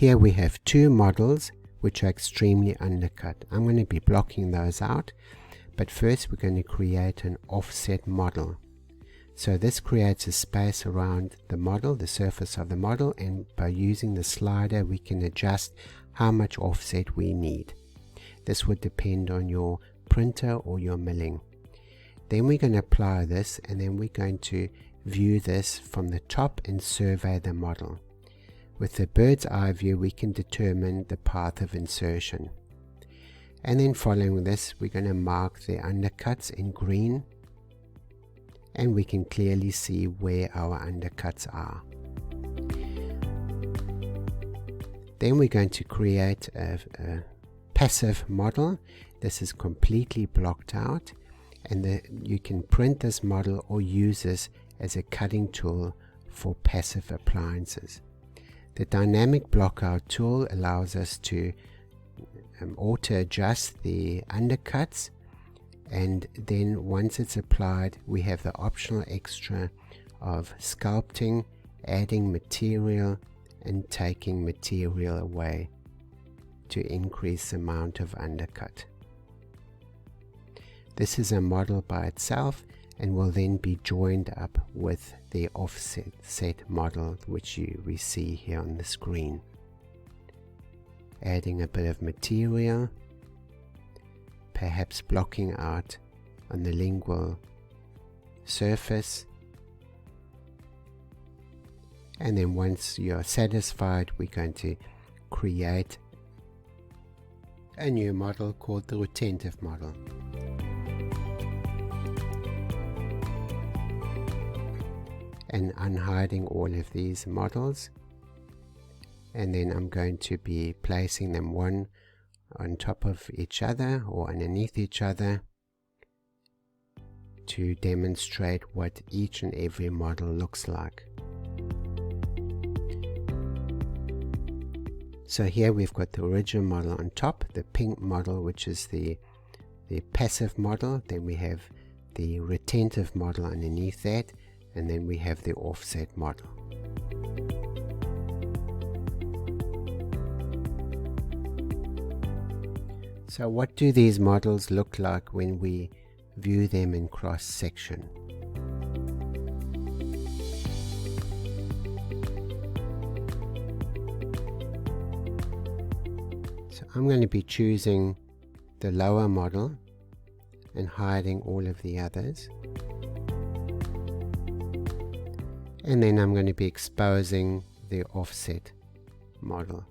Here we have two models which are extremely undercut. I'm going to be blocking those out, but first we're going to create an offset model. So this creates a space around the model, the surface of the model, and by using the slider we can adjust how much offset we need. This would depend on your printer or your milling. Then we're going to apply this, and then we're going to view this from the top and survey the model. With the bird's eye view we can determine the path of insertion. And then following this we're going to mark the undercuts in green, and we can clearly see where our undercuts are. Then we're going to create a passive model. This is completely blocked out, and you can print this model or use this as a cutting tool for passive appliances. The dynamic blockout tool allows us to auto adjust the undercuts, and then once it's applied we have the optional extra of sculpting, adding material and taking material away to increase the amount of undercut. This is a model by itself and will then be joined up with the offset model which we see here on the screen. Adding a bit of material, perhaps blocking out on the lingual surface, and then once you're satisfied we're going to create a new model called the Retentive Model. And unhiding all of these models, and then I'm going to be placing them one on top of each other or underneath each other to demonstrate what each and every model looks like. So here we've got the original model on top, the pink model which is the passive model, then we have the retentive model underneath that, and then we have the offset model. So what do these models look like when we view them in cross-section? So I'm going to be choosing the lower model and hiding all of the others. And then I'm going to be exposing the offset model.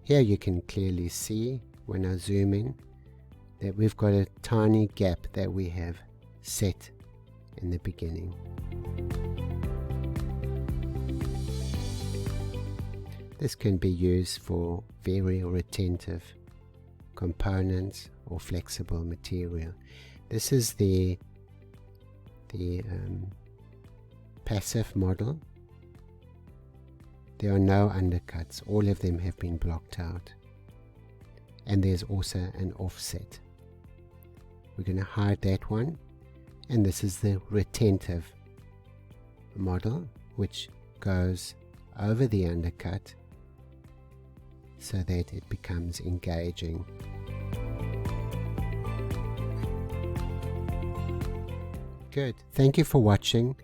Here you can clearly see when I zoom in that we've got a tiny gap that we have set in the beginning. This can be used for very retentive components or flexible material. This is the passive model. There are no undercuts, all of them have been blocked out, and there's also an offset. We're going to hide that one, and this is the retentive model which goes over the undercut so that it becomes engaging. Good. Thank you for watching.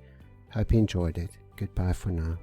Hope you enjoyed it. Goodbye for now.